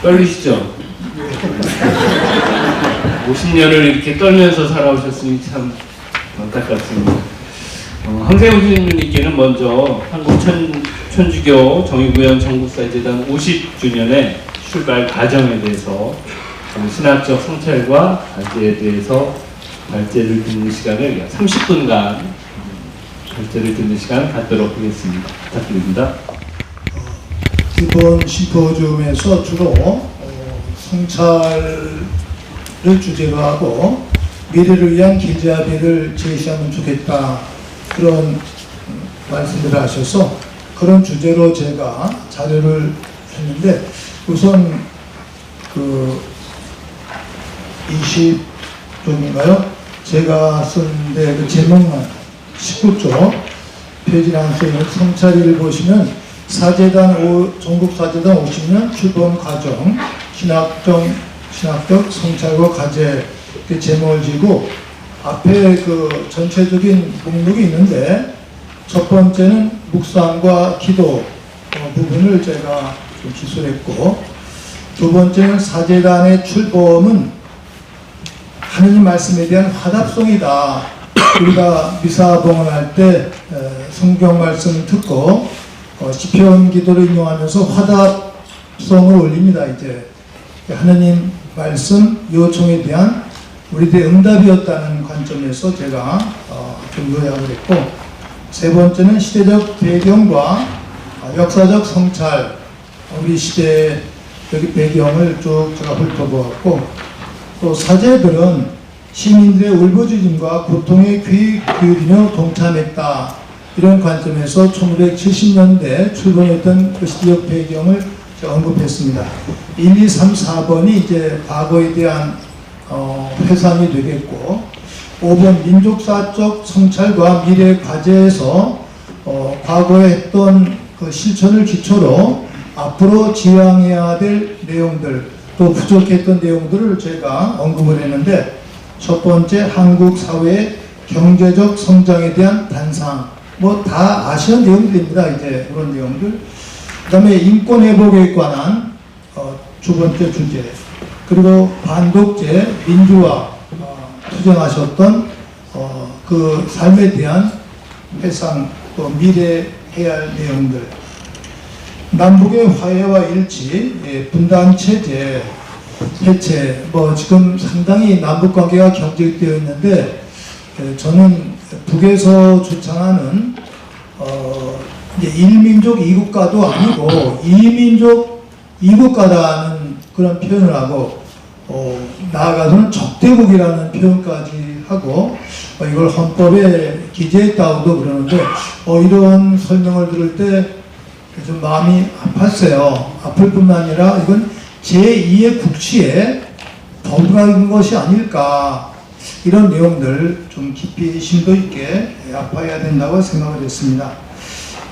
떨리시죠? 50년을 이렇게 떨면서 살아오셨으니 참 안타깝습니다. 황세웅 스님께는 먼저 한국천주교 정의구현 전국사제단 50주년의 출발 과정에 대해서 신학적 성찰과 발제에 대해서 발제를 듣는 시간을 30분간 발제를 듣는 시간 갖도록 하겠습니다. 부탁드립니다. 이번 심포지움에서 주로 성찰을 주제로 하고 미래를 위한 길잡이를 제시하면 좋겠다, 그런 말씀을 하셔서 그런 주제로 제가 자료를 했는데, 우선 그 20쪽인가요? 제가 쓴데 그 제목만 19쪽 페이지 한 수 있는 성찰을 보시면 전국 사제단 50년 출범 과정 신학적 성찰과 과제 제목을 지고 앞에 그 전체적인 목록이 있는데, 첫 번째는 묵상과 기도 부분을 제가 좀 기술했고, 두 번째는 사제단의 출범은 하느님 말씀에 대한 화답송이다. 우리가 미사 봉헌할 때 성경 말씀 듣고 시편 기도를 인용하면서 화답송을 올립니다. 이제 하느님 말씀 요청에 대한 우리들의 응답이었다는 관점에서 제가 좀 요약을 했고, 세 번째는 시대적 배경과 역사적 성찰, 우리 시대의 배경을 쭉 제가 훑어보았고, 또 사제들은 시민들의 울부짖음과 고통에 귀 기울이며 동참했다, 이런 관점에서 1970년대 출범했던 그 시대적 배경을 제가 언급했습니다. 1, 2, 3, 4번이 이제 과거에 대한 회상이 되겠고, 5번 민족사적 성찰과 미래 과제에서 과거에 했던 그 실천을 기초로 앞으로 지향해야 될 내용들, 또 부족했던 내용들을 제가 언급을 했는데, 첫 번째 한국 사회의 경제적 성장에 대한 단상, 뭐 다 아시는 내용들입니다. 이제 그런 내용들. 그 다음에 인권 회복에 관한 두 번째 주제, 그리고 반독재 민주화 투쟁하셨던 그 삶에 대한 회상, 또 미래 해야 할 내용들, 남북의 화해와 일치, 분단 체제 해체, 뭐 지금 상당히 남북 관계가 경직되어 있는데, 저는 북에서 주창하는 이제 1민족 2국가도 아니고 2민족 2국가라는 그런 표현을 하고, 나아가서는 적대국이라는 표현까지 하고, 이걸 헌법에 기재했다고도 그러는데, 이런 설명을 들을 때 좀 마음이 아팠어요. 아플 뿐만 아니라 이건 제2의 국치에 더불어있는 것이 아닐까, 이런 내용들 좀 깊이 심도 있게 아파야 된다고 생각을 했습니다.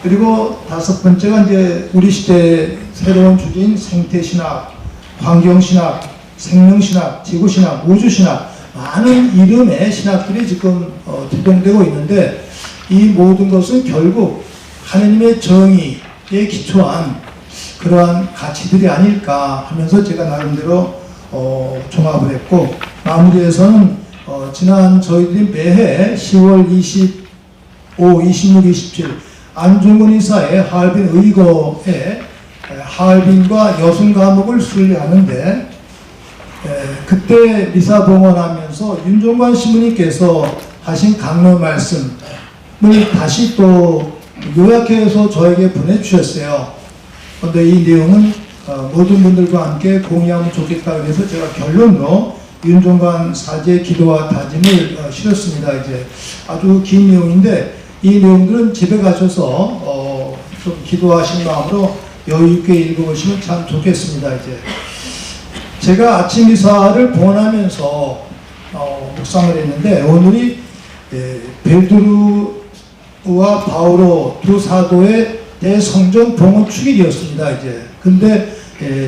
그리고 다섯 번째가 이제 우리 시대의 새로운 주제인 생태신학, 환경신학, 생명신학, 지구신학, 우주신학, 많은 이름의 신학들이 지금 대동되고 있는데, 이 모든 것은 결국 하느님의 정의에 기초한 그러한 가치들이 아닐까 하면서 제가 나름대로 종합을 했고, 마무리에서는 지난 저희들이 매해 10월 25, 26, 27 안중근 이사의 하얼빈 의거에 하얼빈과 여순 감옥을 순례하는데, 그때 미사 봉헌하면서 윤종관 신부님께서 하신 강론 말씀을 다시 또 요약해서 저에게 보내주셨어요. 그런데 이 내용은 모든 분들과 함께 공유하면 좋겠다 그래서 제가 결론으로 윤종관 사제의 기도와 다짐을 실었습니다. 이제 아주 긴 내용인데, 이 내용들은 집에 가셔서 좀 기도하신 마음으로 여유 있게 읽어보시면 참 좋겠습니다. 이제 제가 아침 미사를 봉헌하면서 묵상을 했는데, 오늘이 베드로와 바오로 두 사도의 대성전 봉헌 축일이었습니다. 이제 근데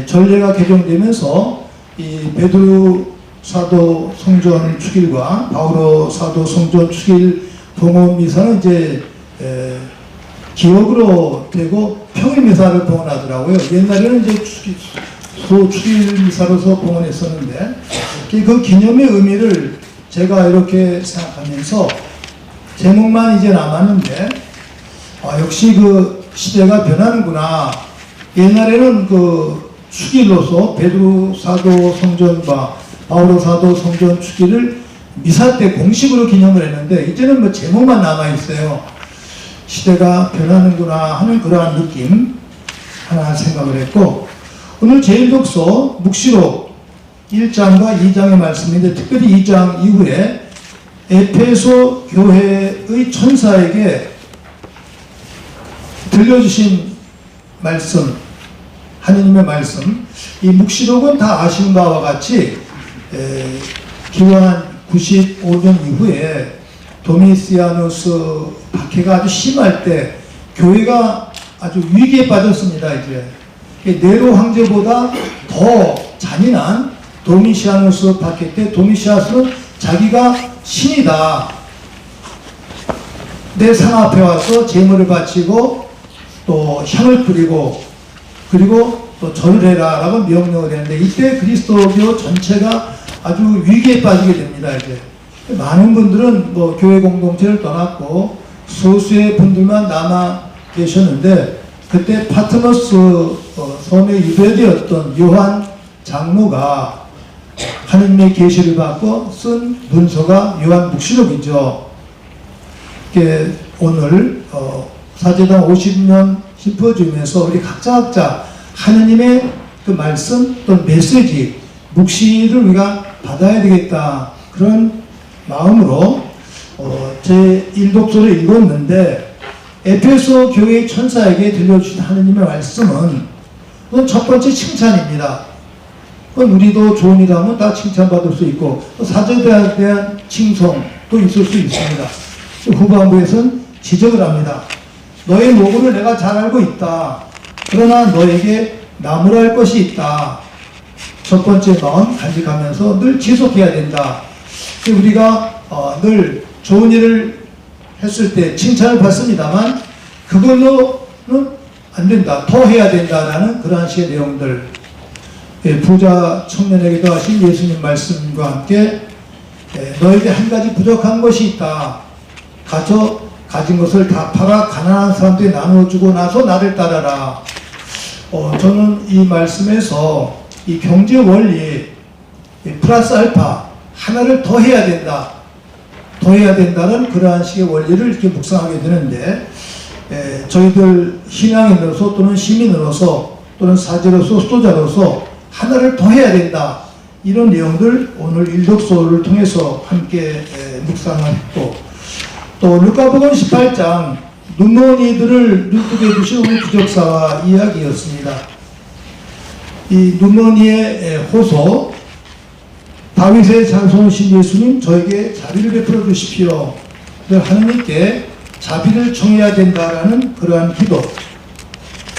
전례가 개정되면서 이 베드로 사도 성전 축일과 바오로 사도 성전 축일 봉헌 미사는 이제 기억으로 되고 평일 미사를 봉헌하더라고요. 옛날에는 이제 소축일미사로서 봉헌했었는데 그 기념의 의미를 제가 이렇게 생각하면서 제목만 이제 남았는데 역시 그 시대가 변하는구나. 옛날에는 그 축일로서 베드로 사도 성전과 바오로 사도 성전 축일을 미사 때 공식으로 기념을 했는데 이제는 뭐 제목만 남아 있어요. 시대가 변하는구나 하는 그러한 느낌 하나 생각을 했고, 오늘 제1독서 묵시록 1장과 2장의 말씀인데 특별히 2장 이후에 에페소 교회의 천사에게 들려주신 말씀, 하느님의 말씀, 이 묵시록은 다 아시는 바와 같이 기원한 95년 이후에 도미시아누스 박해가 아주 심할 때 교회가 아주 위기에 빠졌습니다. 이제 네로 황제보다 더 잔인한 도미시아누스 박해 때 도미시아누스는 자기가 신이다, 내 상 앞에 와서 제물을 바치고 또 향을 뿌리고 그리고 또 절을 해라 라고 명령을 했는데, 이때 그리스도교 전체가 아주 위기에 빠지게 됩니다. 이제 많은 분들은 뭐 교회 공동체를 떠났고 소수의 분들만 남아 계셨는데, 그때 파트모스 섬에 유배되었던 요한 장로가 하느님의 계시를 받고 쓴 문서가 요한 묵시록이죠. 오늘 사제당 50년 심포지움에서 우리 각자 하느님의 그 말씀 또는 메시지, 묵시를 우리가 받아야 되겠다, 그런 마음으로 제 1독서를 읽었는데, 에페소 교회의 천사에게 들려주신 하느님의 말씀은 그건 첫 번째 칭찬입니다. 그건 우리도 좋은 일 하면 다 칭찬받을 수 있고 사제들에 대한 칭송도 있을 수 있습니다. 후반부에서는 지적을 합니다. 너의 노고를 내가 잘 알고 있다. 그러나 너에게 나무랄 것이 있다. 첫 번째 마음 간직하면서 늘 지속해야 된다. 우리가 늘 좋은 일을 했을 때 칭찬을 받습니다만 그걸로는 안 된다. 더 해야 된다라는 그러한 식의 내용들. 부자 청년에게도 하신 예수님 말씀과 함께 너에게 한 가지 부족한 것이 있다. 가진 것을 다 팔아 가난한 사람들에 나눠주고 나서 나를 따라라. 저는 이 말씀에서 이 경제 원리 플러스 알파 하나를 더 해야 된다. 더 해야 된다는 그러한 식의 원리를 이렇게 묵상하게 되는데, 저희들 신앙인으로서 또는 시민으로서 또는 사제로서 수도자로서 하나를 더 해야 된다. 이런 내용들 오늘 일독서를 통해서 함께 묵상을 했고, 또 루카복음 18장 눈먼이들을 눈뜨게 해주신 우리 기적사와 이야기였습니다. 이 눈먼이의 호소, 다윗의 자손이신 예수님 저에게 자비를 베풀어 주십시오. 하느님께 자비를 청해야 된다라는 그러한 기도.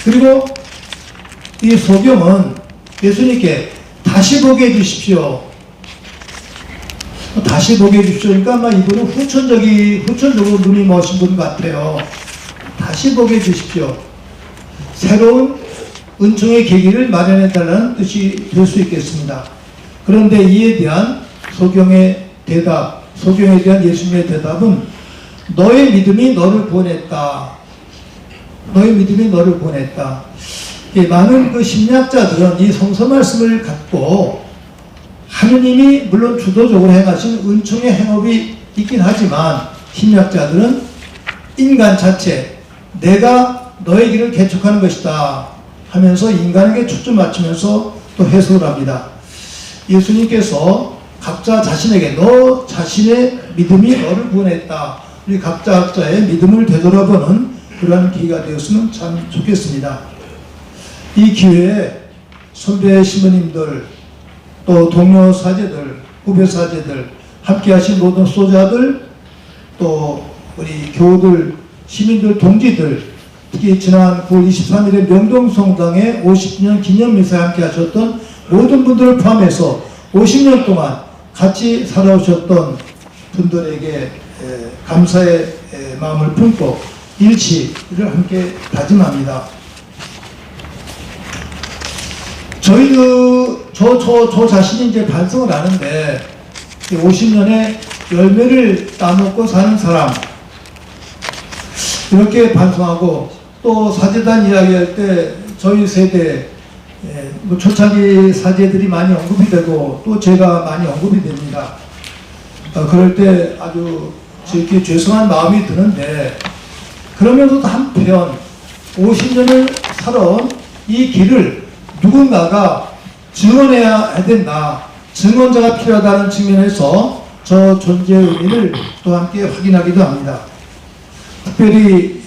그리고 이 소경은 예수님께 다시 보게 해주십시오. 다시 보게 해주십시오. 그러니까 아마 이분은 후천적으로 눈이 머신 분 같아요. 다시 보게 해주십시오. 새로운 은총의 계기를 마련해달라는 뜻이 될 수 있겠습니다. 그런데 이에 대한 소경의 대답, 소경에 대한 예수님의 대답은 너의 믿음이 너를 구원했다. 너의 믿음이 너를 구원했다. 많은 그 심리학자들은 이 성서 말씀을 갖고 하느님이 물론 주도적으로 행하신 은총의 행업이 있긴 하지만 심리학자들은 인간 자체, 내가 너의 길을 개척하는 것이다 하면서 인간에게 초점 맞추면서 또 해석을 합니다. 예수님께서 각자 자신에게 너 자신의 믿음이 너를 구원했다. 우리 각자의 믿음을 되돌아보는 그러한 기회가 되었으면 참 좋겠습니다. 이 기회에 선배 신부님들, 또 동료 사제들, 후배 사제들, 함께 하신 모든 소자들, 또 우리 교우들, 시민들, 동지들, 특히 지난 9월 23일에 명동성당의 50주년 기념미사에 함께 하셨던 모든 분들을 포함해서 50년 동안 같이 살아오셨던 분들에게 감사의 마음을 품고 일치를 함께 다짐합니다. 저 자신이 이제 반성을 하는데, 50년의 열매를 따먹고 사는 사람, 이렇게 반성하고, 또 사제단 이야기할 때 저희 세대, 뭐 초창기 사제들이 많이 언급이 되고, 또 제가 많이 언급이 됩니다. 그럴 때 아주 이렇게 죄송한 마음이 드는데, 그러면서도 한편 50년을 살아온 이 길을 누군가가 증언해야 된다. 증언자가 필요하다는 측면에서 저 존재의 의미를 또 함께 확인하기도 합니다. 특별히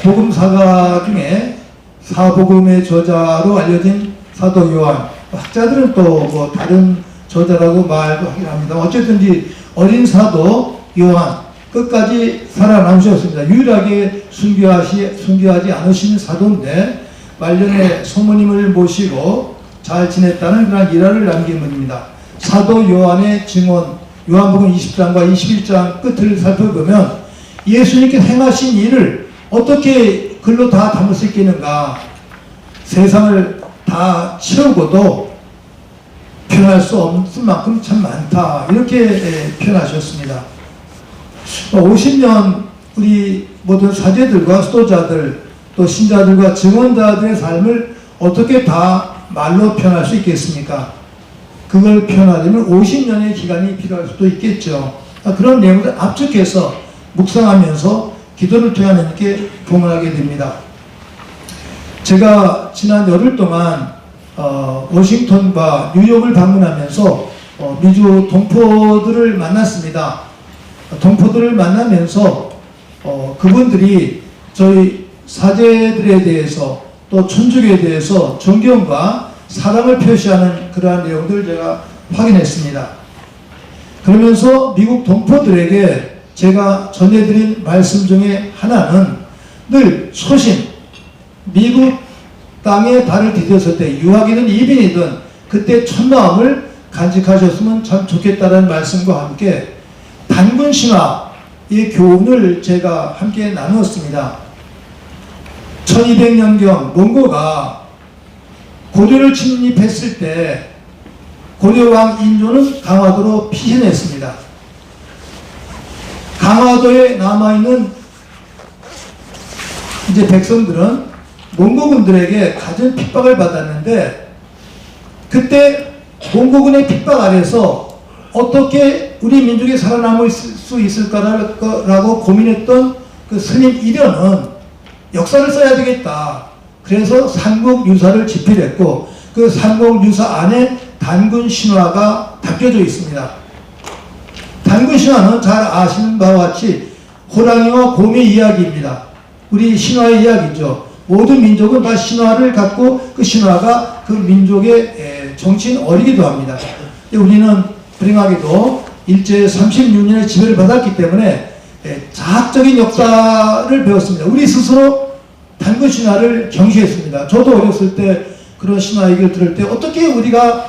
복음사가 중에 사복음의 저자로 알려진 사도 요한, 학자들은 또 뭐 다른 저자라고 말도 하긴 합니다. 어쨌든지 어린 사도 요한 끝까지 살아남으셨습니다. 유일하게 순교하지 않으신 사도인데 말년에 소모님을 모시고 잘 지냈다는 그런 일화를 남긴 분입니다. 사도 요한의 증언, 요한복음 20장과 21장 끝을 살펴보면 예수님께 행하신 일을 어떻게 글로 다 담을 수 있겠는가. 세상을 다 채우고도 표현할 수 없을 만큼 참 많다. 이렇게 표현하셨습니다. 50년 우리 모든 사제들과 수도자들 또 신자들과 증언자들의 삶을 어떻게 다 말로 표현할 수 있겠습니까? 그걸 표현하려면 50년의 기간이 필요할 수도 있겠죠. 그런 내용을 압축해서 묵상하면서 기도를 통해 하나님께 봉헌하게 됩니다. 제가 지난 열흘 동안 워싱턴과 뉴욕을 방문하면서 미주 동포들을 만났습니다. 동포들을 만나면서 그분들이 저희 사제들에 대해서 또 천주교에 대해서 존경과 사랑을 표시하는 그러한 내용들을 제가 확인했습니다. 그러면서 미국 동포들에게 제가 전해드린 말씀 중에 하나는 늘 소신, 미국 땅에 발을 디뎠을 때 유학이든 이민이든 그때 첫마음을 간직하셨으면 참 좋겠다는 말씀과 함께 단군 신화의 교훈을 제가 함께 나누었습니다. 1200년경 몽고가 고려를 침입했을 때 고려왕 인조는 강화도로 피신했습니다. 강화도에 남아있는 이제 백성들은 몽고군들에게 갖은 핍박을 받았는데 그때 몽고군의 핍박 아래서 어떻게 우리 민족이 살아남을 수 있을까라고 고민했던 그 스님 이련은 역사를 써야 되겠다. 그래서 삼국유사를 집필했고 그 삼국유사 안에 단군 신화가 담겨져 있습니다. 단군 신화는 잘 아시는 바와 같이 호랑이와 곰의 이야기입니다. 우리 신화의 이야기죠. 모든 민족은 다 신화를 갖고 그 신화가 그 민족의 정치인 어리기도 합니다. 우리는 불행하게도 일제 36년의 지배를 받았기 때문에 자학적인 역사를 배웠습니다. 우리 스스로 단군 신화를 경시했습니다. 저도 어렸을 때 그런 신화 얘기를 들을 때 어떻게 우리가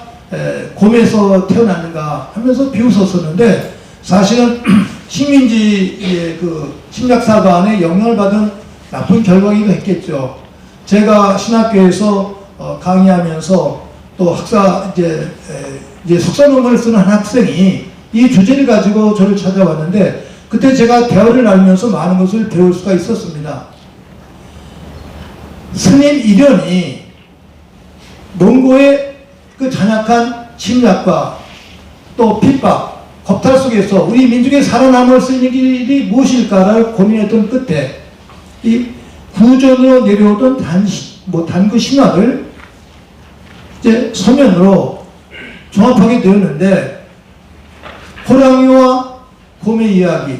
곰에서 태어났는가 하면서 비웃었었는데 사실은 식민지의 그 침략사관의 영향을 받은 나쁜 결과이기도 했겠죠. 제가 신학교에서 강의하면서 또 학사 이제 석사 논문을 쓰는 한 학생이 이 주제를 가지고 저를 찾아왔는데 그때 제가 대화를 나누면서 많은 것을 배울 수가 있었습니다. 스님 이련이 몽고의 그 잔약한 침략과 또 핍박, 겁탈 속에서 우리 민족의 살아남을 수 있는 길이 무엇일까를 고민했던 끝에 이 구전으로 내려오던 단군 신화를 이제 서면으로 종합하게 되었는데 호랑이와 곰의 이야기,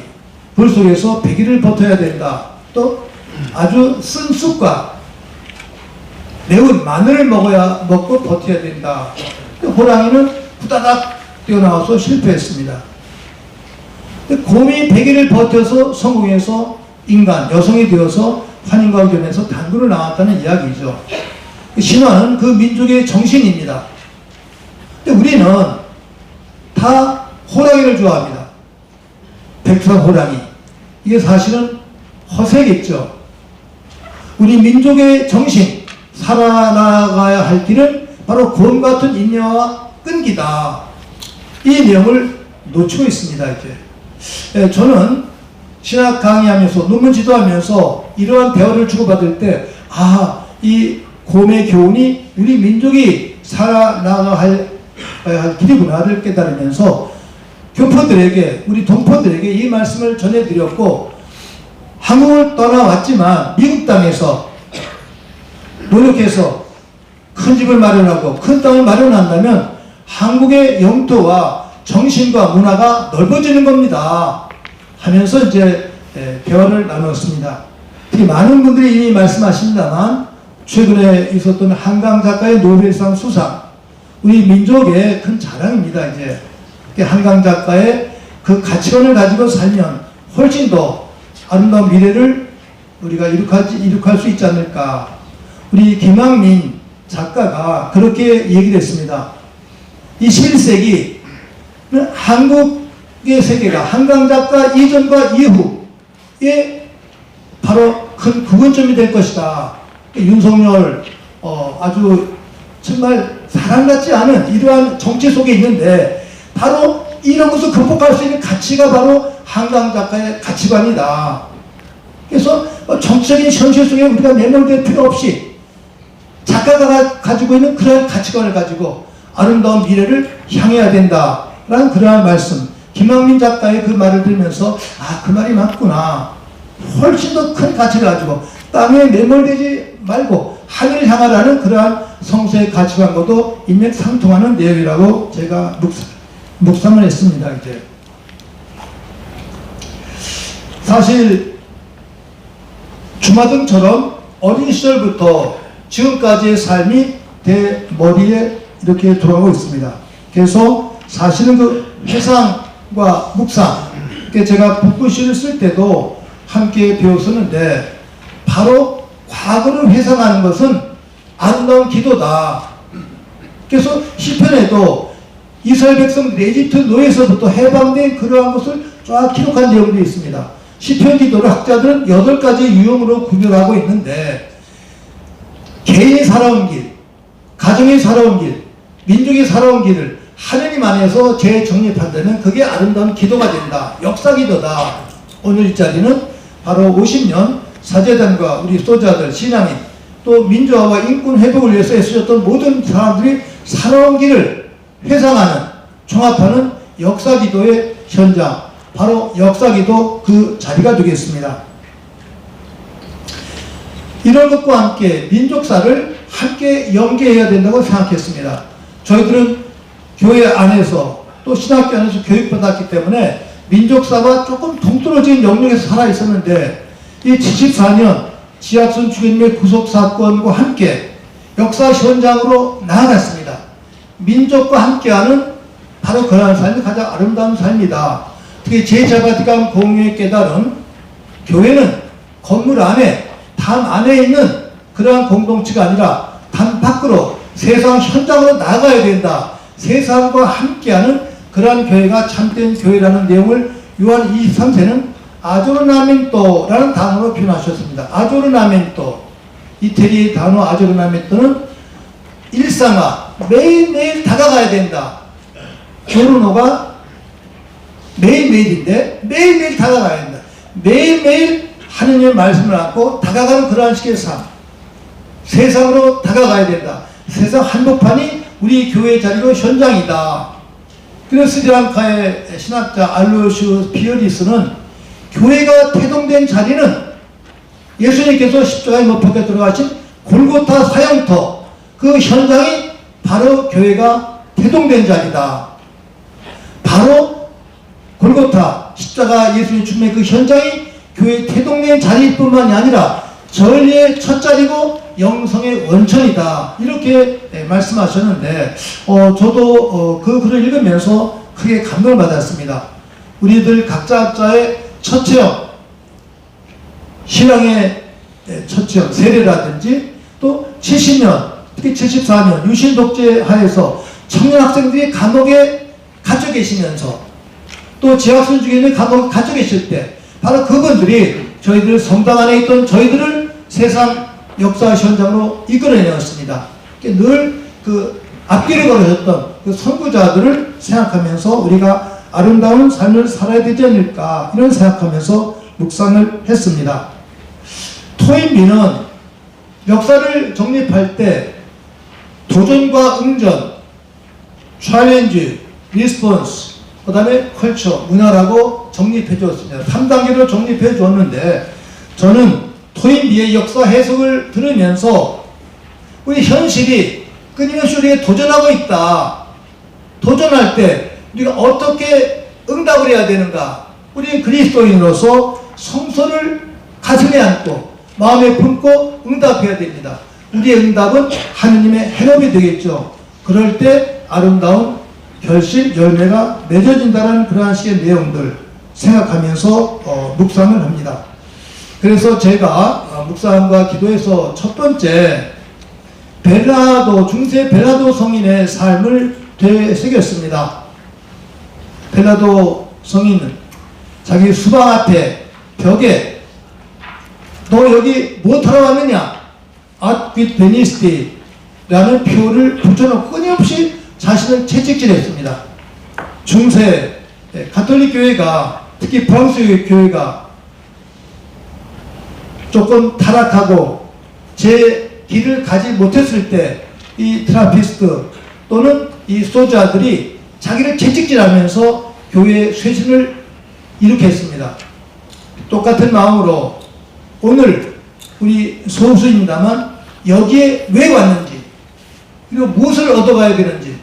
불 속에서 100일을 버텨야 된다. 또 아주 쓴 쑥과 매운 마늘을 먹고 버텨야 된다. 호랑이는 후다닥 뛰어나와서 실패했습니다. 곰이 100일을 버텨서 성공해서 인간, 여성이 되어서 환인과 의견에서 단군을 나왔다는 이야기죠. 신화는 그 민족의 정신입니다. 근데 우리는 다 호랑이를 좋아합니다. 백두산 호랑이. 이게 사실은 허세겠죠. 우리 민족의 정신, 살아나가야 할 길은 바로 검 같은 인내와 끈기다. 이 내용을 놓치고 있습니다. 이제 저는 신학 강의하면서 논문 지도하면서 이러한 대화를 주고받을 때 이 곰의 교훈이 우리 민족이 살아나가야 할 길이구나를 깨달으면서 교포들에게, 우리 동포들에게 이 말씀을 전해드렸고, 한국을 떠나왔지만 미국 땅에서 노력해서 큰 집을 마련하고 큰 땅을 마련한다면 한국의 영토와 정신과 문화가 넓어지는 겁니다 하면서 이제 대화를 나눴습니다. 특히 많은 분들이 이미 말씀하십니다만 최근에 있었던 한강 작가의 노벨상 수상, 우리 민족의 큰 자랑입니다. 이제 한강 작가의 그 가치관을 가지고 살면 훨씬 더 아름다운 미래를 우리가 이룩할 수 있지 않을까. 우리 김학민 작가가 그렇게 얘기를 했습니다. 이 11세기 한국의 세계가 한강 작가 이전과 이후에 바로 큰 구분점이 될 것이다. 윤석열 아주 정말 사람 같지 않은 이러한 정치 속에 있는데 바로 이런 것을 극복할 수 있는 가치가 바로 한강 작가의 가치관이다. 그래서 정치적인 현실 속에 우리가 매몰될 필요 없이 작가가 가지고 있는 그런 가치관을 가지고 아름다운 미래를 향해야 된다라는 그러한 말씀, 김학민 작가의 그 말을 들으면서 그 말이 맞구나. 훨씬 더 큰 가치를 가지고 땅에 매몰되지 말고 하늘을 향하라는 그러한 성서의 가치관과도 인맥상통하는 내용이라고 제가 묵상을 했습니다. 이제 사실 주마등처럼 어린 시절부터 지금까지의 삶이 내 머리에 이렇게 돌아가고 있습니다. 그래서 사실은 그 회상과 묵상, 제가 북글씨를 쓸 때도 함께 배웠었는데 바로 과거를 회상하는 것은 아름다운 기도다. 그래서 시편에도 이스라엘 백성 에집트 노예에서부터 해방된 그러한 것을 쫙 기록한 내용도 있습니다. 시편 기도를 학자들은 8가지 유형으로 구별하고 있는데 개인이 살아온 길, 가정이 살아온 길, 민족이 살아온 길을 하느님 안에서 재정립한다면 그게 아름다운 기도가 된다. 역사 기도다. 오늘 이 자리는 바로 50년 사제단과 우리 소자들, 신앙인, 또 민주화와 인권 회복을 위해서 애쓰셨던 모든 사람들이 살아온 길을 회상하는, 종합하는 역사기도의 현장, 바로 역사기도 그 자리가 되겠습니다. 이런 것과 함께 민족사를 함께 연계해야 된다고 생각했습니다. 저희들은 교회 안에서 또 신학교 안에서 교육받았기 때문에 민족사와 조금 동떨어진 영역에서 살아 있었는데 이 74년 지하철 주교님의 구속사건과 함께 역사 현장으로 나아갔습니다. 민족과 함께하는 바로 그러한 삶이 가장 아름다운 삶이다. 특히 제4바티칸 공유에 깨달은 교회는 건물 안에, 담 안에 있는 그러한 공동체가 아니라 담 밖으로 세상 현장으로 나가야 된다. 세상과 함께하는 그러한 교회가 참된 교회라는 내용을 요한 23세는 아조르나멘토라는 단어로 표현하셨습니다. 아조르나멘토, 이태리 단어 아조르나멘토는 일상화, 매일매일 다가가야 된다. 조르노가 매일매일인데 매일매일 다가가야 된다. 매일매일 하느님의 말씀을 안고 다가가는 그러한 식의 삶, 세상으로 다가가야 된다. 세상 한복판이 우리 교회의 자리로 현장이다. 그래서 스리랑카의 신학자 알로시우스 피어리스는 교회가 태동된 자리는 예수님께서 십자가에 못 박혀 들어가신 골고타 사형터, 그 현장이 바로 교회가 태동된 자리다. 바로 골고타 십자가 예수님 죽음의 그 현장이 교회 태동된 자리뿐만이 아니라 전리의 첫 자리고 영성의 원천이다. 이렇게 말씀하셨는데 저도 그 글을 읽으면서 크게 감동을 받았습니다. 우리들 각자의 첫 체험, 신앙의 첫 체험, 세례라든지 또 70년, 특히 74년 유신 독재 하에서 청년 학생들이 감옥에 갇혀 계시면서 또 재학생 중에 있는 감옥에 갇혀 계실 때 바로 그분들이 저희들 성당 안에 있던 저희들을 세상 역사 현장으로 이끌어내었습니다. 늘 그 앞길을 걸으셨던 그 선구자들을 생각하면서 우리가 아름다운 삶을 살아야 되지 않을까 이런 생각하면서 묵상을 했습니다. 토인비는 역사를 정립할 때 도전과 응전, 챌린지, 리스폰스, 그 다음에 컬처, 문화라고 정립해 주었습니다. 3단계로 정립해 주었는데 저는 토인비의 역사 해석을 들으면서 우리 현실이 끊임없이 우리에게 도전하고 있다. 도전할 때 우리가 어떻게 응답을 해야 되는가? 우리 그리스도인으로서 성서를 가슴에 안고 마음에 품고 응답해야 됩니다. 우리의 응답은 하느님의 해답이 되겠죠. 그럴 때 아름다운 결실, 열매가 맺어진다는 그러한 식의 내용들 생각하면서 묵상을 합니다. 그래서 제가 묵상과 기도에서 첫 번째 벨라도, 중세 벨라도 성인의 삶을 되새겼습니다. 벨라도 성인은 자기 수방 앞에 벽에 너 여기 무엇하러 왔느냐? At with Venice 라는 표를 붙여놓고 끊임없이 자신을 채찍질했습니다. 중세 가톨릭 교회가, 특히 프랑스 교회가 조금 타락하고 제 길을 가지 못했을 때 이 트라피스트 또는 이 소자들이 자기를 채찍질하면서 교회의 쇄신을 일으켰습니다. 똑같은 마음으로 오늘 우리 소수입니다만 여기에 왜 왔는지, 그리고 무엇을 얻어가야 되는지,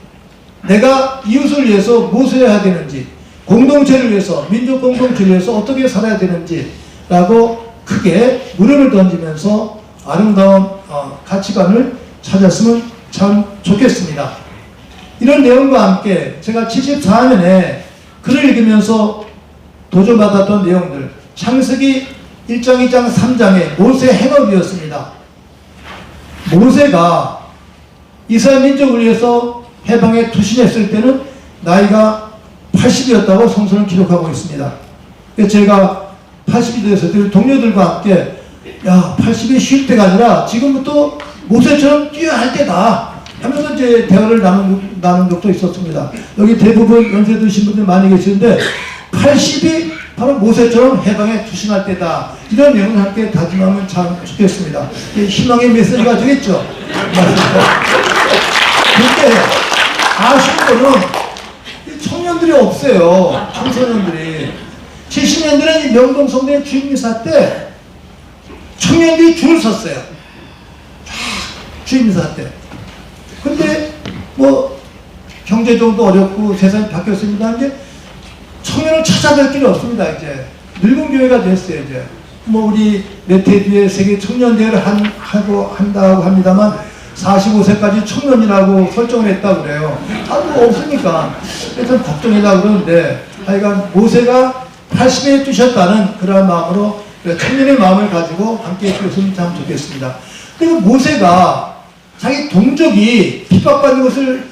내가 이웃을 위해서 무엇을 해야 되는지, 공동체를 위해서, 민족 공동체를 위해서 어떻게 살아야 되는지 라고 크게 물음을 던지면서 아름다운 가치관을 찾았으면 참 좋겠습니다. 이런 내용과 함께 제가 74년에 글을 읽으면서 도전받았던 내용들, 창세기 1장, 2장, 3장의 모세 행업이었습니다. 모세가 이스라엘 민족을 위해서 해방에 투신했을 때는 나이가 80이었다고 성서는 기록하고 있습니다. 제가 80이 되었을 때 동료들과 함께 야, 80이 쉴 때가 아니라 지금부터 모세처럼 뛰어야 할 때다 하면서 이제 대화를 나눈 적도 있었습니다. 여기 대부분 연세 드신 분들 많이 계시는데 80이 바로 모세처럼 해방에 투신할 때다. 이런 내용을 함께 다짐하면 참 좋겠습니다. 희망의 메시지가 되겠죠. 그런데 아쉬운 거는 청년들이 없어요. 청소년들이. 70년대는 명동성대 주임미사 때 청년들이 줄을 섰어요. 주임미사 때. 근데 뭐 경제적으로 어렵고 세상이 바뀌었습니다. 이제 청년을 찾아갈 길이 없습니다. 이제 늙은 교회가 됐어요. 이제 뭐 우리 몇 해 뒤에 세계 청년대회를 한다고 합니다만 45세까지 청년이라고 설정을 했다고 그래요. 뭐 없으니까 그래서 걱정이다 그러는데 하여간 모세가 80에 뛰셨다는 그런 마음으로 청년의 마음을 가지고 함께 했으면 참 좋겠습니다. 그리고 모세가 자기 동족이 핍박받는 것을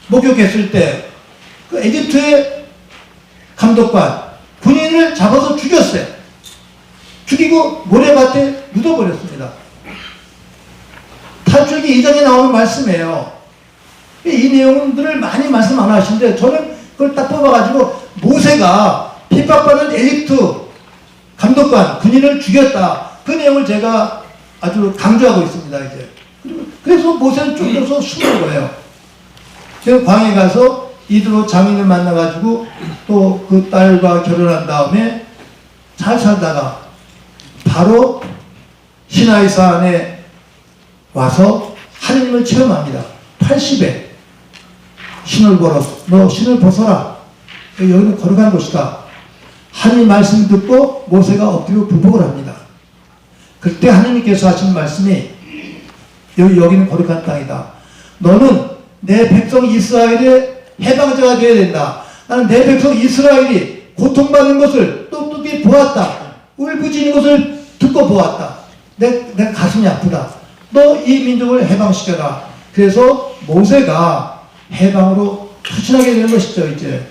목격했을 때 그 에집트의 감독관 군인을 잡아서 죽였어요. 죽이고 모래밭에 묻어버렸습니다. 탈출기 2장에 나오는 말씀이에요. 이 내용들을 많이 말씀 안 하시는데 저는 그걸 딱 뽑아가지고 모세가 핍박받는 에집트 감독관 군인을 죽였다. 그 내용을 제가 아주 강조하고 있습니다. 이제 그래서 모세는 쫓겨서 숨은 거예요. 제가 광야에 가서 이드로 장인을 만나가지고 또 그 딸과 결혼한 다음에 잘 살다가 바로 시나이 산에 와서 하느님을 체험합니다. 80에 신을 벗어, 너 신을 벗어라. 여기는 거룩한 곳이다. 하느님 말씀 듣고 모세가 엎드려 굴복을 합니다. 그때 하느님께서 하신 말씀이 여기는 거룩한 땅이다. 너는 내 백성 이스라엘의 해방자가 되어야 된다. 나는 내 백성 이스라엘이 고통받는 것을 똑똑히 보았다. 울부짖는 것을 듣고 보았다. 내 가슴이 아프다. 너 이 민족을 해방시켜라. 그래서 모세가 해방으로 투신하게 되는 것이죠. 이제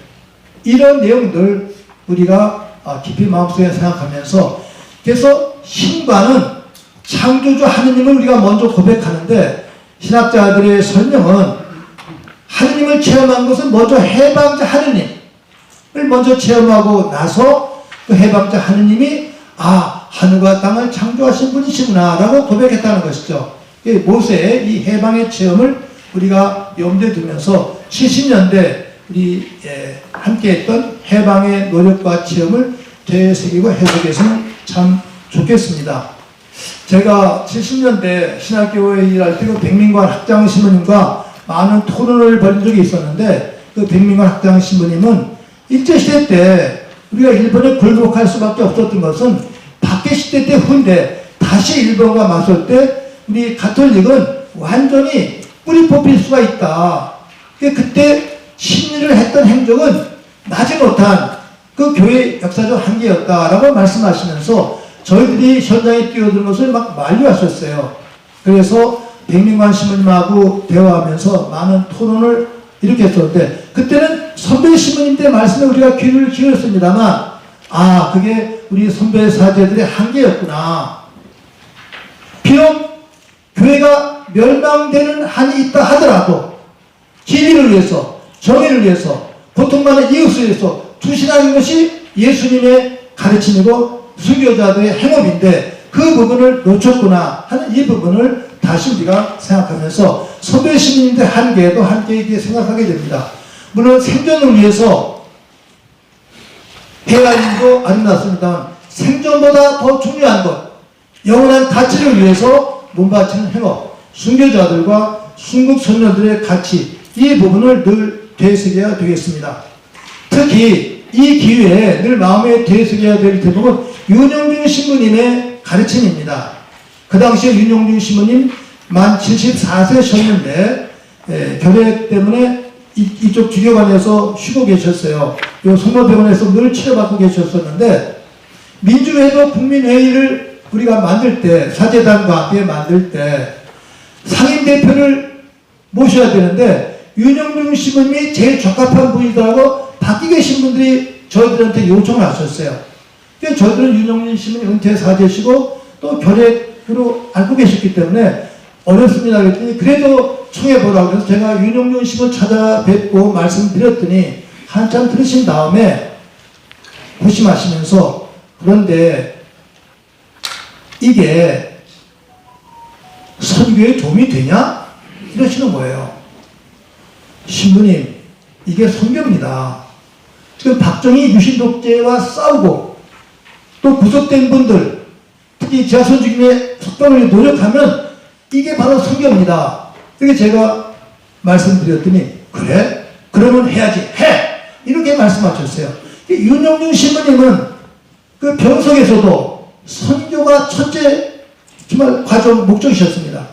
이런 내용들 우리가 깊이 마음속에 생각하면서, 그래서 신과는 창조주 하느님을 우리가 먼저 고백하는데 신학자들의 설명은 하느님을 체험한 것은 먼저 해방자 하느님을 먼저 체험하고 나서 그 해방자 하느님이 하늘과 땅을 창조하신 분이시구나 라고 고백했다는 것이죠. 모세의 이 해방의 체험을 우리가 염두에 두면서 70년대 우리 함께 했던 해방의 노력과 체험을 되새기고 해석해서는 참 좋겠습니다. 제가 70년대 신학교에 일할 때 그 백민관 학장 신부님과 많은 토론을 벌인 적이 있었는데, 그 백민관 학장 신부님은 일제시대 때 우리가 일본에 굴복할 수밖에 없었던 것은 박해시대 때 후인데 다시 일본과 맞설 때 우리 가톨릭은 완전히 뿌리 뽑힐 수가 있다. 그때 심리를 했던 행적은 마지못한 그 교회의 역사적 한계였다라고 말씀하시면서 저희들이 현장에 뛰어드는 것을 막 만류하셨어요. 그래서 백민관 신부님하고 대화하면서 많은 토론을 일으켰었는데, 그때는 선배 신부님들의 말씀에 우리가 귀를 기울였습니다만, 그게 우리 선배 사제들의 한계였구나. 비록 교회가 멸망되는 한이 있다 하더라도 진리를 위해서, 정의를 위해서, 고통받는 이웃을 위해서 투신하는 것이 예수님의 가르침이고 순교자들의 행업인데, 그 부분을 놓쳤구나 하는 이 부분을 다시 우리가 생각하면서 선배 신부님들의 한계도 함께 생각하게 됩니다. 물론 생존을 위해서 해야일도 아름답습니다만, 생존보다 더 중요한 것, 영원한 가치를 위해서 몸바치는 행업, 순교자들과 순국 선녀들의 가치, 이 부분을 늘 되새겨야 되겠습니다. 특히 이 기회에 늘 마음에 되새겨야 될 대목은 윤영중 신부님의 가르침입니다. 그 당시에 윤영중 신부님 만 74세셨는데 결핵 때문에 이쪽 주교관에서 쉬고 계셨어요. 요 성모병원에서 늘 치료받고 계셨었는데, 민주회도 국민회의를 우리가 만들 때, 사제단과 함께 만들 때 상임대표를 모셔야 되는데 윤영중 신부님이 제일 적합한 분이라고 밖에 계신 분들이 저희들한테 요청을 하셨어요. 그래서 저희들은 윤영중 신부님 은퇴 사제시고 또 결핵으로 앓고 계셨기 때문에 어렵습니다. 그랬더니 그래도 청해보라고 해서 제가 윤영중 신부 찾아뵙고 말씀드렸더니 한참 들으신 다음에 고심하시면서, 그런데 이게 선교에 도움이 되냐? 이러시는 거예요. 신부님, 이게 선교입니다. 지금 박정희 유신 독재와 싸우고 또 구속된 분들, 특히 지하선 죽임의 석방을 노력하면 이게 바로 선교입니다. 이렇게 제가 말씀드렸더니, 그래? 그러면 해야지. 해! 이렇게 말씀하셨어요. 윤영중 신부님은 그 병석에서도 선교가 첫째 정말 과정 목적이셨습니다.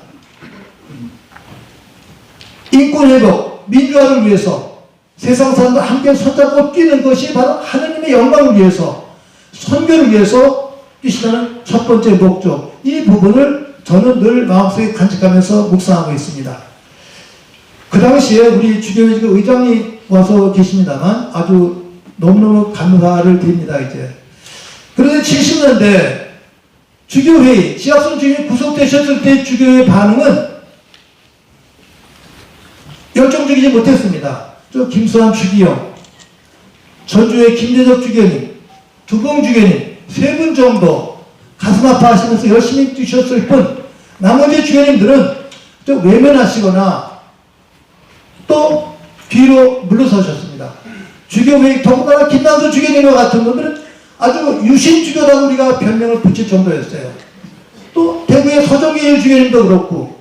인권 회복, 민주화를 위해서 세상 사람과 함께 손잡고 뛰는 것이 바로 하나님의 영광을 위해서, 선교를 위해서 뛰시다는 첫 번째 목적, 이 부분을 저는 늘 마음속에 간직하면서 묵상하고 있습니다. 그 당시에 우리 주교회 의장이 와서 계십니다만 아주 너무너무 감사를 드립니다. 이제 그런데 70년대 주교회의, 지하순 주님이 구속되셨을 때 주교회의 반응은 열정적이지 못했습니다. 저 김수환 주기영, 전주의 김대적 주교님, 두봉 주교님, 세 분 정도 가슴 아파하시면서 열심히 뛰셨을 뿐, 나머지 주교님들은 좀 외면하시거나 또 뒤로 물러서셨습니다. 주교회의, 더군다나 김남수 주교님과 같은 분들은 아주 유신주교라고 우리가 별명을 붙일 정도였어요. 또 대구의 서정길 주교님도 그렇고.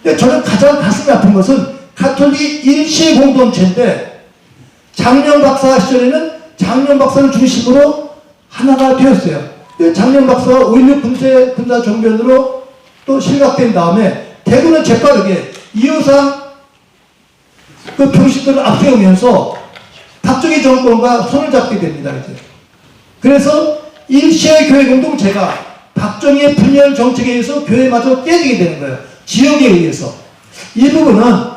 근데 저는 가장 가슴이 아픈 것은 가톨릭 일시 공동체인데, 장명 박사 시절에는 장명 박사를 중심으로 하나가 되었어요. 장명 박사가 5.16 군사 정변으로 또 실각된 다음에 대구는 재빠르게 이호상 그 병신들을 앞세우면서 박정희 정권과 손을 잡게 됩니다. 이제. 그래서 일시의 교회 공동체가 박정희의 분열 정책에 의해서 교회마저 깨지게 되는 거예요. 지역에 의해서. 이 부분은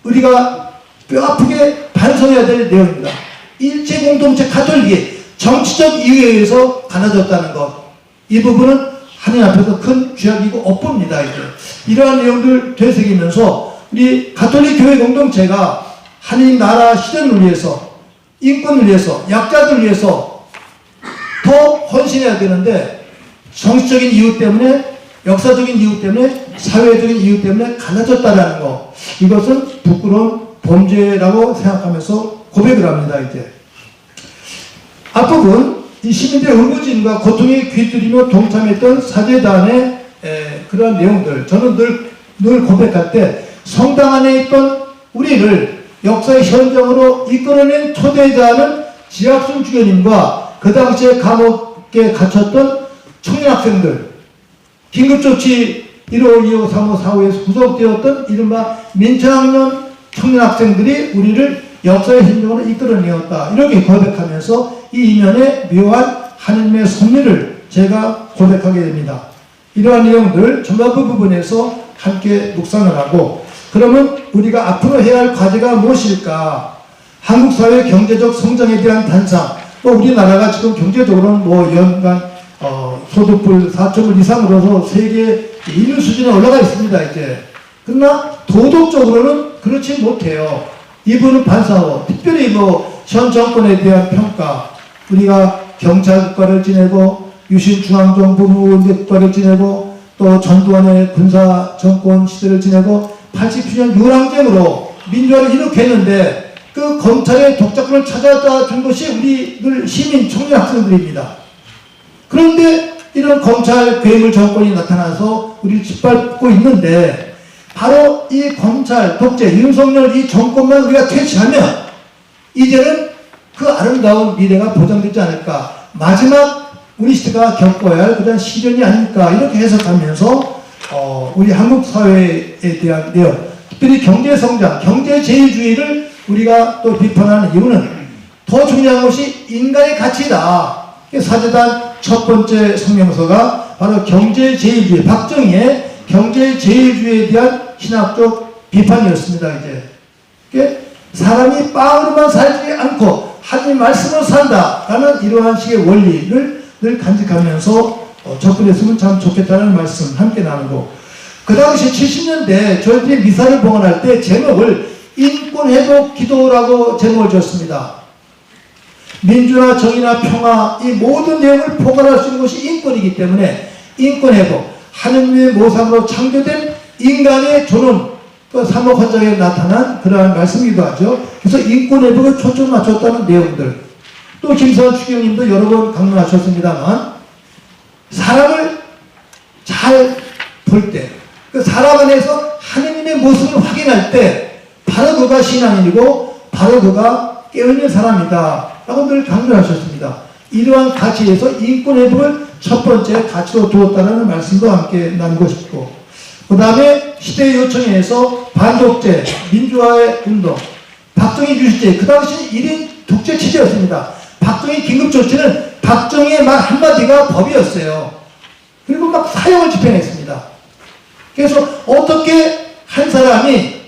우리가 뼈아프게 반성해야 될 내용입니다. 일체 공동체 가톨릭이 정치적 이유에 의해서 갈라졌다는 것, 이 부분은 하나님 앞에서 큰 죄악이고 업보입니다. 이제 이러한 내용들 되새기면서 우리 가톨릭 교회 공동체가 하나님 나라 실현을 위해서, 인권을 위해서, 약자들을 위해서 더 헌신해야 되는데 정치적인 이유 때문에, 역사적인 이유 때문에, 사회적인 이유 때문에 갈라졌다라는 거, 이것은 부끄러운 범죄라고 생각하면서 고백을 합니다. 이제 앞부분 이 시민들의 울부짖음과 고통에 귀뚫리며 동참했던 사제단의 그러한 내용들, 저는 늘 고백할 때 성당 안에 있던 우리를 역사의 현장으로 이끌어낸 초대자는 지학순 주교님과 그 당시에 감옥에 갇혔던 청년 학생들, 긴급조치 1호, 2호, 3호, 4호에서 구속되었던 이른바 민청학년 청년 학생들이 우리를 역사의 현장으로 이끌어내었다. 이렇게 고백하면서 이 이면에 묘한 하나님의 섭리를 제가 고백하게 됩니다. 이러한 내용들 전반부 부분에서 함께 묵상을 하고, 그러면 우리가 앞으로 해야 할 과제가 무엇일까? 한국 사회 경제적 성장에 대한 단상, 우리나라가 지금 경제적으로는 연간 소득불 4.1 이상으로서 세계 1위 수준에 올라가 있습니다. 이제 그러나 도덕적으로는 그렇지 못해요. 이분은 반사하고, 특별히 현 정권에 대한 평가, 우리가 경찰국가를 지내고 유신중앙정부 국가를 지내고 또 전두환의 군사정권 시대를 지내고 87년 유랑쟁으로 민주화를 일으켰는데 그 검찰의 독자권을 찾아다 준 것이 우리들 시민 청년 학생들입니다. 그런데 이런 검찰 괴물 정권이 나타나서 우리를 짓밟고 있는데, 바로 이 검찰 독재 윤석열 이 정권만 우리가 퇴치하면 이제는 그 아름다운 미래가 보장되지 않을까, 마지막 우리 시대가 겪어야 할 그런 시련이 아닐까, 이렇게 해석하면서 우리 한국 사회에 대한 내용, 특별히 경제성장, 경제제일주의를 우리가 또 비판하는 이유는 더 중요한 것이 인간의 가치다. 사제단 첫 번째 성명서가 바로 경제제일주의, 박정희의 경제제일주의에 대한 신학적 비판이었습니다. 이제 사람이 빵으로만 살지 않고 하나님 말씀으로 산다라는 이러한 식의 원리를 늘 간직하면서 접근했으면 참 좋겠다는 말씀 함께 나누고, 그 당시 70년대 저희들이 미사를 봉헌할 때 제목을 인권회복 기도라고 제목을 지었습니다. 민주나 정의나 평화, 이 모든 내용을 포괄할 수 있는 것이 인권이기 때문에 인권회복, 하느님의 모상으로 창조된 인간의 존엄, 또 삼목헌장에 나타난 그러한 말씀이기도 하죠. 그래서 인권회복에 초점 맞췄다는 내용들, 또 김서환 추기경님도 여러 번 강론하셨습니다만, 사람을 잘 볼 때, 그 사람 안에서 하느님의 모습을 확인할 때 바로 그가 신앙인이고 바로 그가 깨어있는 사람이다 라고 늘 강조하셨습니다. 이러한 가치에서 인권회복을 첫 번째 가치로 두었다는 말씀도 함께 나누고 싶고, 그 다음에 시대의 요청에서 반독재, 민주화의 운동, 박정희 유시제, 그 당시 1인 독재 체제였습니다. 박정희 긴급조치는 박정희의 말 한마디가 법이었어요. 그리고 막 사형을 집행했습니다. 그래서 어떻게 한 사람이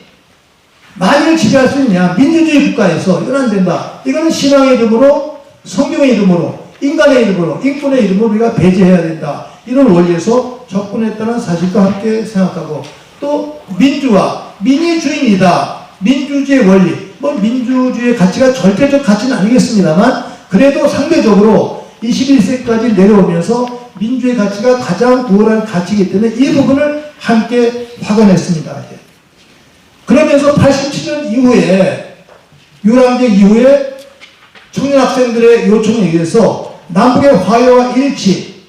만인을 지배할 수 있냐? 민주주의 국가에서 이건 안 된다. 이거는 신앙의 이름으로, 성경의 이름으로, 인간의 이름으로, 인권의 이름으로 우리가 배제해야 된다. 이런 원리에서 접근했다는 사실도 함께 생각하고, 또 민주화, 민이 주인이다. 민주주의 원리, 민주주의 가치가 절대적 가치는 아니겠습니다만 그래도 상대적으로 21세기까지 내려오면서 민주의 가치가 가장 우월한 가치이기 때문에 이 부분을 함께 확언했습니다. 그러면서 87년 이후에, 유랑쟁 이후에 청년 학생들의 요청에 의해서 남북의 화해와 일치,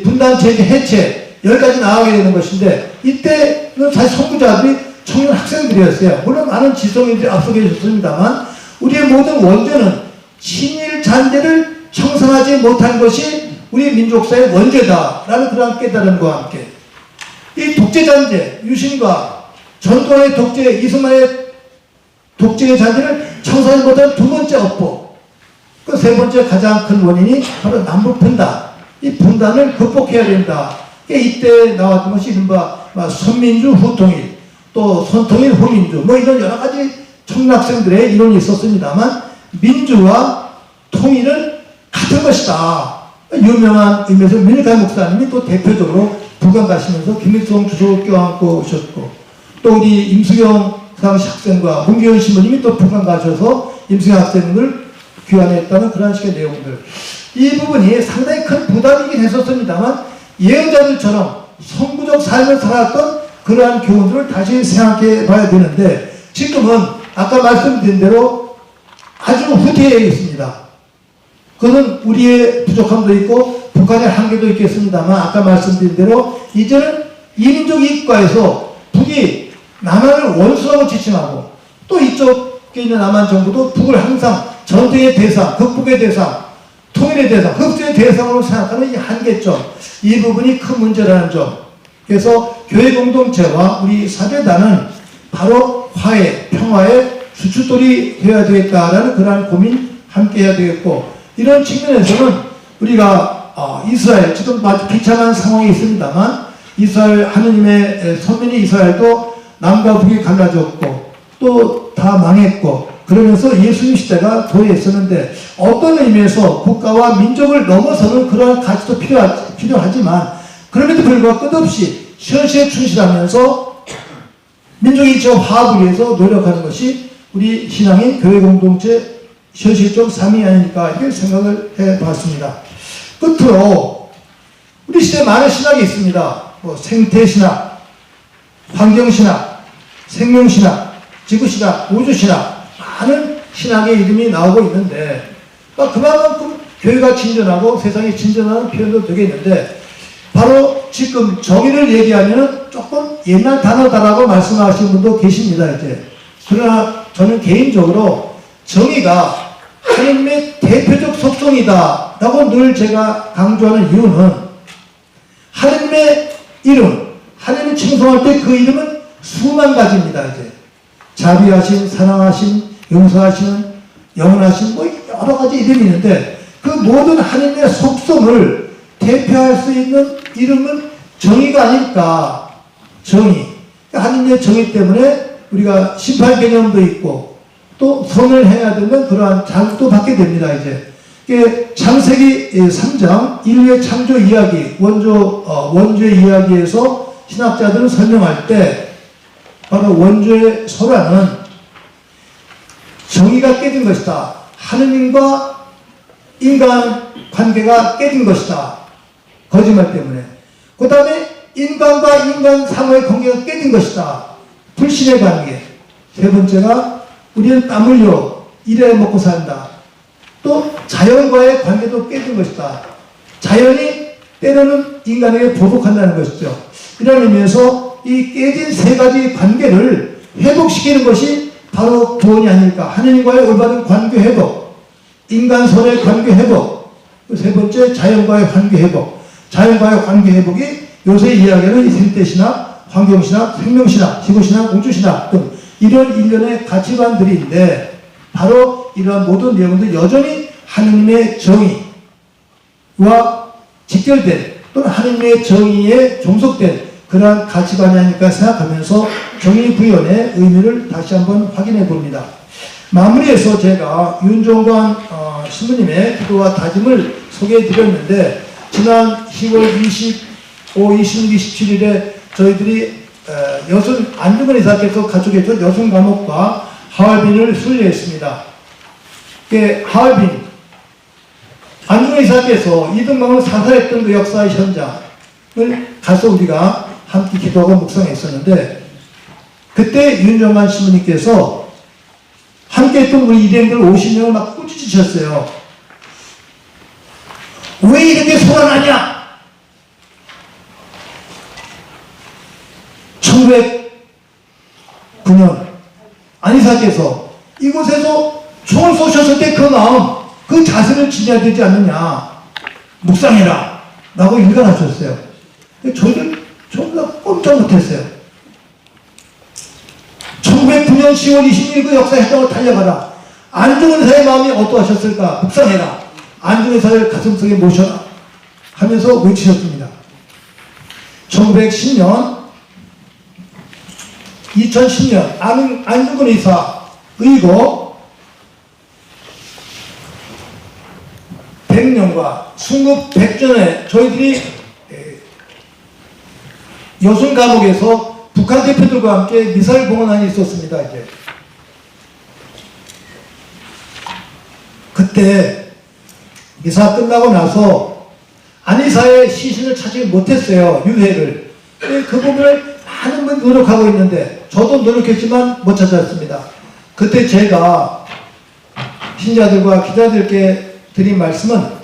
분단 체제 해체, 여기까지 나가게 되는 것인데, 이때는 사실 선구자들이 청년 학생들이었어요. 물론 많은 지성인들이 앞서 계셨습니다만 우리의 모든 원죄는 친일 잔재를 청산하지 못한 것이 우리 민족사의 원죄다라는 그런 깨달음과 함께 이 독재 잔재, 유신과 전두환의 독재, 이승만의 독재의 잔재를 청산하지 못한 두 번째 업보, 그 세 번째 가장 큰 원인이 바로 남북 분단, 이 분단을 극복해야 된다. 이때 나왔던 것이 이른바 선민주 후통일, 또 선통일 후민주, 이런 여러 가지 청년학생들의 이론이 있었습니다만 민주와 통일은 같은 것이다. 유명한 의미에서 밀카 목사님이 또 대표적으로 북한 가시면서 김일성 주석을 껴안고 오셨고, 또 우리 임수경 당시 학생과 문기현 신부님이 또 북한 가셔서 임수경 학생을 귀환했다는 그런 식의 내용들. 이 부분이 상당히 큰 부담이긴 했었습니다만, 예언자들처럼 성부적 삶을 살았던 그러한 교훈들을 다시 생각해 봐야 되는데, 지금은 아까 말씀드린 대로 아주 후퇴해 있습니다. 그것은 우리의 부족함도 있고 북한의 한계도 있겠습니다만, 아까 말씀드린 대로 이제는 이민족 이익과에서 북이 남한을 원수라고 지칭하고, 또 이쪽에 있는 남한 정부도 북을 항상 전쟁의 대상, 극복의 대상, 통일의 대상, 흡수의 대상으로 생각하는 이 한계점, 이 부분이 큰 문제라는 점. 그래서 교회 공동체와 우리 사제단은 바로 화해, 평화의 주춧돌이 되어야 되겠다라는 그러한 고민 함께 해야 되겠고, 이런 측면에서는 우리가 이스라엘, 지금 아주 비참한 상황이 있습니다만, 이스라엘, 하느님의 선민이 이스라엘도 남과 북이 갈라졌고 또 다 망했고, 그러면서 예수님 시대가 도래했었는데, 어떤 의미에서 국가와 민족을 넘어서는 그러한 가치도 필요하지만, 그럼에도 불구하고 끝없이 현실에 충실하면서 민족 이치 화합을 위해서 노력하는 것이 우리 신앙인 교회 공동체 현실적 삶이 아닐까, 이렇게 생각을 해봤습니다. 끝으로 우리 시대에 많은 신학이 있습니다. 뭐 생태신학, 환경신학, 생명신학, 지구신학, 우주신학, 많은 신학의 이름이 나오고 있는데, 그만큼 교회가 진전하고 세상이 진전하는 표현도 되겠는데, 바로 지금 정의를 얘기하면 조금 옛날 단어다라고 말씀하시는 분도 계십니다, 이제. 그러나 저는 개인적으로 정의가 하나님의 대표적 속성이다 라고 늘 제가 강조하는 이유는, 하나님의 이름, 하나님을 칭송할 때 그 이름은 수만 가지입니다, 이제. 자비하신, 사랑하신, 용서하시는, 영원하신, 뭐 여러 가지 이름이 있는데, 그 모든 하나님의 속성을 대표할 수 있는 이름은 정의가 아닐까. 정의. 하나님의 정의 때문에 우리가 심판 개념도 있고, 또 선을 해야 되는 그러한 자극도 받게 됩니다, 이제. 창세기 3장 인류의 창조 이야기, 원주의 이야기에서 신학자들은 설명할 때, 바로 원주의 소라는 정의가 깨진 것이다. 하느님과 인간 관계가 깨진 것이다. 거짓말 때문에. 그 다음에 인간과 인간 사모의 관계가 깨진 것이다. 불신의 관계. 세 번째가 우리는 땀 흘려 일해 먹고 산다. 또 자연과의 관계도 깨진 것이다. 자연이 때로는 인간에게 보복한다는 것이죠. 이런 의미에서 이 깨진 세 가지 관계를 회복시키는 것이 바로 구원이 아닐까. 하느님과의 올바른 관계 회복, 인간선의 관계 회복, 세 번째 자연과의 관계 회복. 자연과의 관계 회복이 요새 이야기하는 생태신학, 환경신학, 생명신학, 지구신학, 우주신학 등 이런 일련의 가치관들인데, 바로 이러한 모든 내용들 여전히 하느님의 정의와 직결된, 또는 하느님의 정의에 종속된 그러한 가치관이 아닐까 생각하면서 정의 구현의 의미를 다시 한번 확인해 봅니다. 마무리해서 제가 윤종관 신부님의 기도와 다짐을 소개해 드렸는데, 지난 10월 25, 26, 27일에 저희들이 안중근 이사께서 가족의 여성 감옥과 하얼빈을 순례했습니다. 하얼빈, 안중근 이사께서 이등병을 사살했던 그 역사의 현장을 가서 우리가 함께 기도하고 묵상했었는데, 그때 윤정만 신부님께서 함께 했던 우리 일행들 50명을 막 꾸짖으셨어요. 왜 이렇게 소란하냐? 1909년 안이사께서 이곳에서 총을 쏘셨을 때 그 마음, 그 자세를 지녀야 되지 않느냐. 묵상해라 라고 일관하셨어요. 저희들 전부 다 꼼짝 못했어요. 1909년 10월 26일 그 역사 현장으로 달려가라. 안중근 의사의 마음이 어떠하셨을까? 묵상해라. 안중근 의사를 가슴속에 모셔라 하면서 외치셨습니다. 1910년 2010년 안중근 의사 의거 100년 기념과 순급 100전에 저희들이 여순 감옥에서 북한 대표들과 함께 미사일 봉헌안이 있었습니다. 이제 그때 미사 끝나고 나서 안희사의 시신을 찾지 못했어요. 유해를. 그 부분을 많은 분이 노력하고 있는데 저도 노력했지만 못 찾았습니다. 그때 제가 신자들과 기자들께 드린 말씀은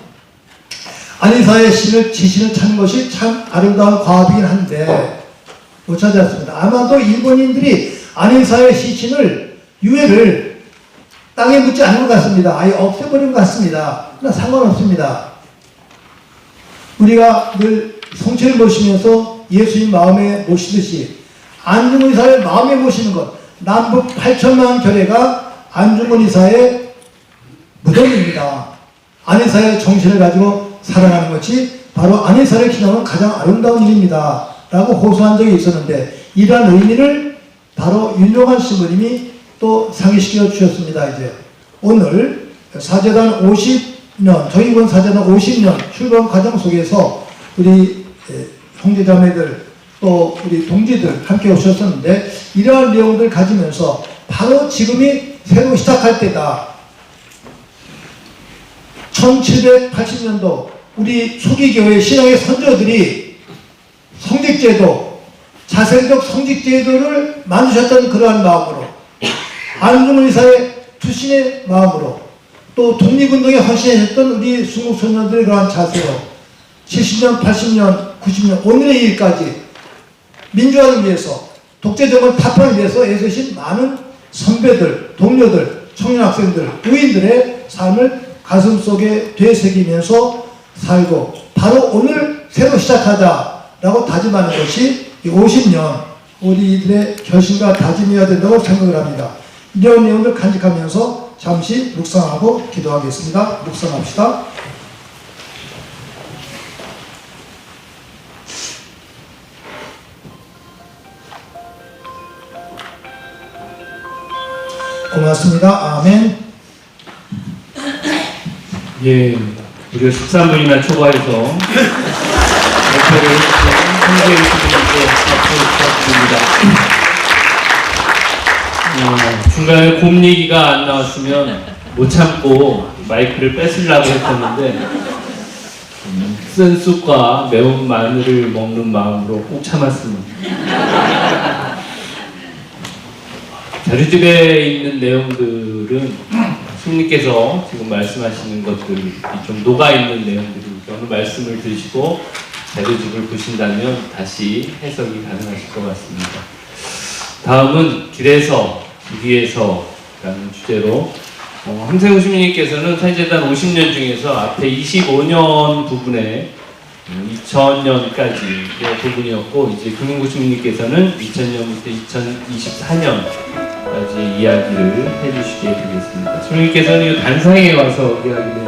안희사의 지신을 찾는 것이 참 아름다운 과업이긴 한데 못 찾았습니다. 아마도 일본인들이 안희사의 시신을 유해를 땅에 묻지 않은 것 같습니다. 아예 없애버린 것 같습니다. 그러나 상관없습니다. 우리가 늘 성체를 모시면서 예수님 마음에 모시듯이 안중근 의사를 마음에 모시는 것, 남북 8천만 결례가 안중근 의사의 무덤입니다. 안희사의 정신을 가지고 살아가는 것이 바로 안희사를 기념하는 가장 아름다운 일입니다. 라고 호소한 적이 있었는데 이러한 의미를 바로 윤용환 신부님이 또 상기시켜 주셨습니다. 이제 오늘 사제단 50년, 정의군 사제단 50년 출범 과정 속에서 우리 형제자매들 또 우리 동지들 함께 오셨었는데 이러한 내용들을 가지면서 바로 지금이 새로 시작할 때다. 1780년도 우리 초기교회 신앙의 선조들이 성직제도, 자생적 성직제도를 만드셨던 그러한 마음으로 안중근 의사의 투신의 마음으로 또 독립운동에 헌신하셨던 우리 순국소년들의 그러한 자세로 70년, 80년, 90년 오늘의 일까지 민주화를 위해서 독재정권 타파를 위해서 애쓰신 많은 선배들, 동료들, 청년학생들, 의인들의 삶을 가슴속에 되새기면서 살고 바로 오늘 새로 시작하자라고 다짐하는 것이 50년 우리들의 결심과 다짐이어야 된다고 생각을 합니다. 이런 내용을 간직하면서 잠시 묵상하고 기도하겠습니다. 묵상합시다. 고맙습니다. 아멘. 예, 우리가 13분이나 초과해서 발표를 해주신 홍재일 씨분께 박수 부탁드립니다. 중간에 곰 얘기가 안 나왔으면 못 참고 마이크를 뺏으려고 했었는데 쓴 쑥과 매운 마늘을 먹는 마음으로 꼭 참았습니다. 자료집에 있는 내용들은 스님께서 지금 말씀하시는 것들이 좀 녹아있는 내용들이니까 오늘 말씀을 들으시고 자료집을 보신다면 다시 해석이 가능하실 것 같습니다. 다음은 길에서 길위에서라는 주제로 함세웅 시민님께서는 사제단 50년 중에서 앞에 25년 부분에 2000년까지의 부분이었고 이제 금인구 시민님께서는 2000년부터 2024년까지 이야기를 해주시게 되겠습니다. 시민님께서는 이 단상에 와서 이야기를